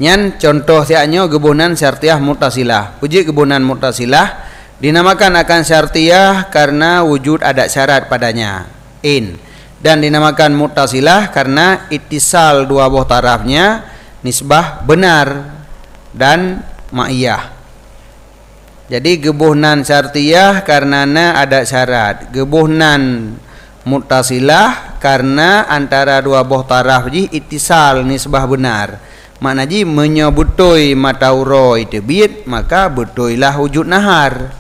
Nyan contoh siaknya gebunan syartiyah muttasilah. Puji gebunan muttasilah dinamakan akan syartiyah karena wujud ada syarat padanya in. Dan dinamakan muttasilah karena ittisal dua buah tarafnya nisbah benar dan ma'iyah. Jadi gebuhnan syartiyah karenana ada syarat. Gebuhnan muttasilah karena antara dua buah taraf ji ittisal nisbah benar. Makna ji menyebutoi matauro itu bid, maka betuilah wujud nahar.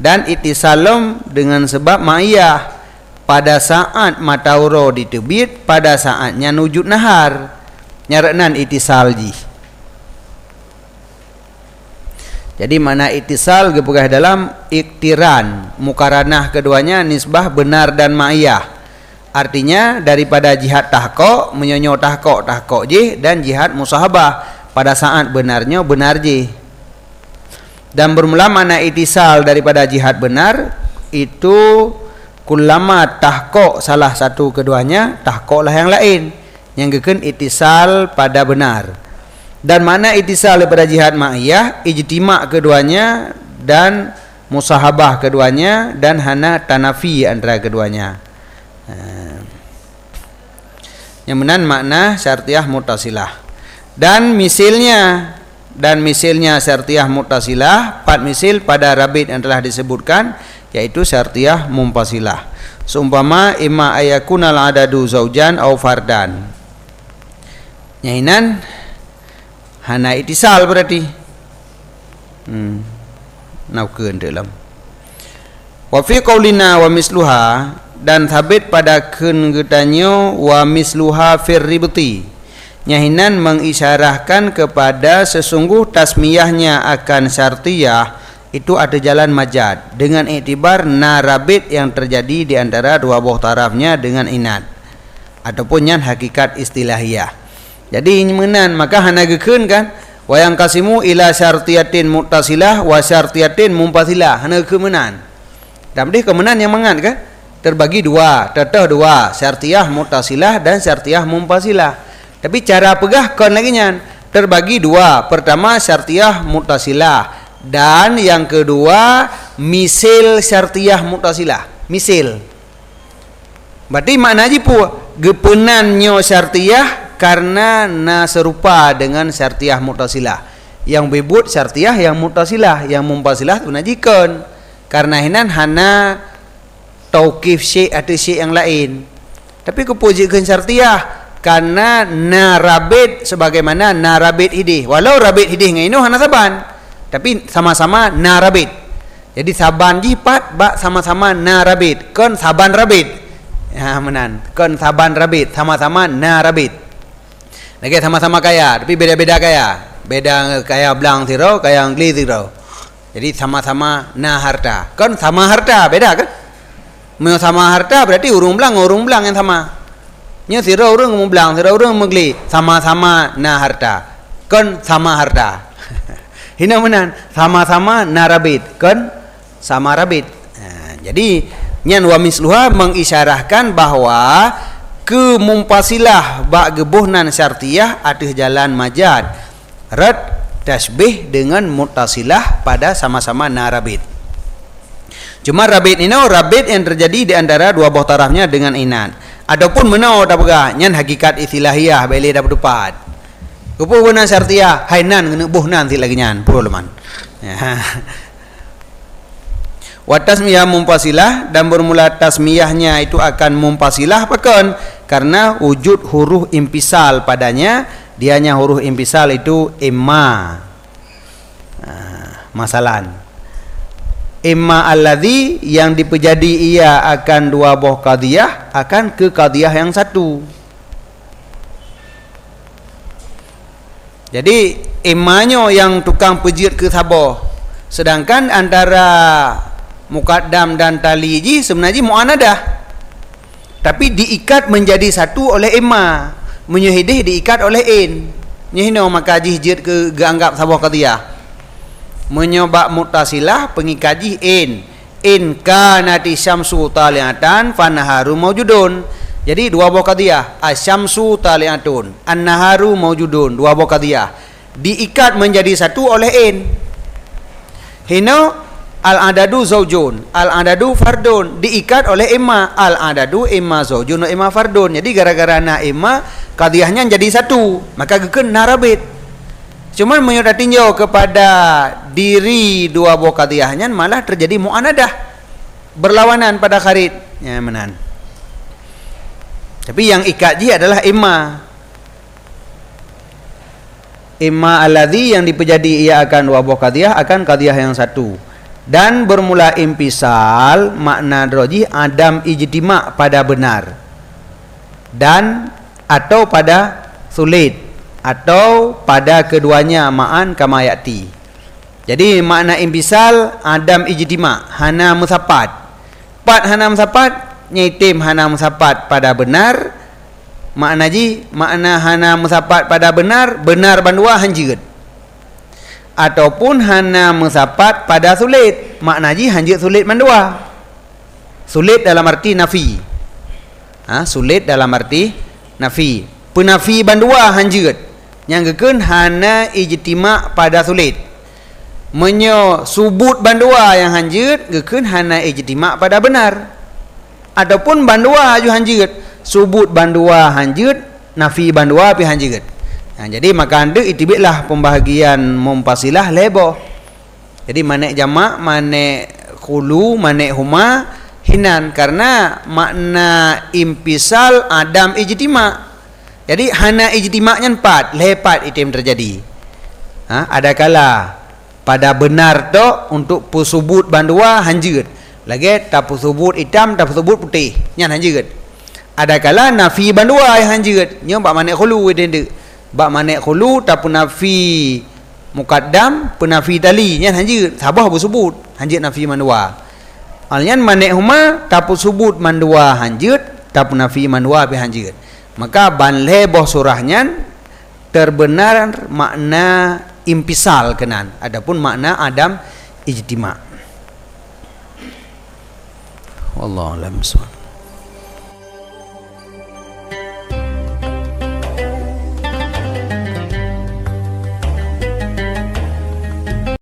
Dan ittisalum dengan sebab ma'iyah. Pada saat matauro ditebit, pada saatnya wujud nahar. Nyaranan ittisal ji. Jadi mana ittisal gepegah dalam iktiran, mukaranah keduanya nisbah benar dan ma'iyah. Artinya daripada jihad tahqiq menyonyo tahqiq je, dan jihad musahabah pada saat benarnya benar je. Dan bermula mana ittisal daripada jihad benar itu kullama tahqiq salah satu keduanya, tahqiqlah yang lain yang geken ittisal pada benar. Dan mana ittisal daripada jihad ma'iyah, ijtima' keduanya dan musahabah keduanya dan hana tanafi antara keduanya. Yang menan makna syartiyah muttasilah. Dan misilnya syartiyah muttasilah, 4 misil pada rabit yang telah disebutkan, yaitu syartiyah mumpasilah. Seumpama imma ayakunal adadu zaujan au fardan. Nyahinan hana ittisal berarti naukeun dalam wa fi qaulina wa misluha, dan thabit pada keun getanyo wa misluha fir ribti, nyahinan mengisyarahkan kepada sesungguh tasmiyahnya akan syartiyah itu ada jalan majad dengan iktibar narabit yang terjadi di antara dua buah tarafnya dengan inat ataupun yang hakikat istilahiyah. Jadi ini menan, maka hana gekeun kan wayang kasimu ila syartiyatin muttasilah wa syartiyatin mumpasilah, hana gekeun menan. Dan deh kemenan yang mangat kan terbagi dua, teteh dua, syartiyah muttasilah dan syartiyah mumpasilah. Tapi cara pegah kon lagi nyan terbagi dua. Pertama syartiyah muttasilah dan yang kedua misil syartiyah muttasilah. Misil. Berarti makna ji pu gepenannya syartiyah karena na serupa dengan syartiyah muttasilah. Yang bebut syartiyah yang muttasilah, yang mumpasilah tu najikon. Karena hinan hana tauqif syai' atau syai' yang lain. Tapi kepujikan syartiyah karena narabit sebagaimana narabit hidih. Walau rabit hidih ngaino hana saban, tapi sama-sama narabit. Jadi saban jipat bak sama-sama narabit. Kon saban rabit. Ya menan. Kon saban rabit sama-sama narabit. Lagi sama-sama kaya, tapi beda-beda kaya. Beda kaya belang tiro, kaya angli tiro. Jadi sama-sama na harta. Kan sama harta, beda kan? Mau sama harta berarti urung belang yang sama. Nya tiro urung mau belang, tiro urung mengli. Sama-sama na harta. Kan sama harta. Hina menan, sama-sama na rabit. Kan sama rabit. Nah, jadi nyan wa misluha mengisyarahkan bahwa kemumpasilah bak gebuhnan syartiyah ada jalan majad rad tasbih dengan muttasilah pada sama-sama narabit. Cuma rabit ini rabit yang terjadi di antara dua buah tarafnya dengan inan. Adapun menau tak pegah nyan hakikat istilahiyah beli dapat dupat. Kebuhnan syartiyah hainan kena buhnan ti lagi nyan purleman. Wa tasmiyah mumpasilah, dan bermula tasmiyahnya itu akan mumpasilah pakon karena wujud huruf impisal padanya. Dianya huruf impisal itu imma. Masalan imma alladhi yang dipejadi ia akan dua buah qadiyah akan ke qadiyah yang satu. Jadi immanya yang tukang pejit ke sabar, sedangkan antara muqaddam dan taliji sebenarnya mu'anadah, tapi diikat menjadi satu oleh imma. Menyuhidih diikat oleh in. Nyihno maka jihjid ke anggap sabuh qadiyah. Menyobak muttasilah pengikat jih in kanati syamsu taliatan fanaharu maujudun. Jadi dua buah qadiyah, asyamsu taliatun, an-naharu maujudun, dua buah qadiyah diikat menjadi satu oleh in. Hino al-adadu zaujun, al-adadu fardun, diikat oleh imma. Al-adadu imma zaujun, imma fardun. Jadi gara-gara na imma qadiyahnya jadi satu, maka geken narabit. Cuman menyudah tinjau kepada diri dua buah qadiyahnya malah terjadi mu'anadah, berlawanan pada kharid ya menan. Tapi yang ikaji adalah imma alladhi yang dipejadi ia akan dua buah qadiyah akan qadiyah yang satu. Dan bermula impisal makna rajih adam ijtima' pada benar dan atau pada sulit atau pada keduanya ma'an kama ya'ti. Jadi makna impisal adam ijtima' hana musapat. Pat hana musapat nyaitim hana musapat pada benar. Makna hana musapat pada benar bandua hanjir. Ataupun hana musapat pada sulit. Makna hanjir sulit bandua. Sulit dalam arti nafi. Sulit dalam arti nafi. Penafi bandua hanjir. Yang gekun hana ijtima' pada sulit. Menyo subut bandua yang hanjir gekun hana ijtima' pada benar. Ataupun bandua ju hanjir. Subut bandua hanjir, nafi bandua pi hanjir. Jadi maka anda itibiklah pembahagian mumpasilah lebo. Jadi manek jamak, manek khulu, manek huma hinan karena makna impisal adam ijtima'. Jadi hana ijtima'nya 4, lepat itu yang terjadi. Ada kala pada benar tu untuk pusubut bandua hanjir. Lagi tak pusubut hitam, tak pusubut putih, nyan hanjir. Ada kala nafi bandua yang hanjir. Nya bak manek khulu dende. Bak manek khulu tak nafi muqaddam, penafi tali nyan hanjir. Sabah bersebut hanjir nafi mandua. Alnyan manek huma tak pusubut mandua hanjir, tak nafi mandua pi hanjir. Maka banle boh surahnya terbenar makna impisal kenan. Adapun makna adam ijtima'. Wallahu a'lam.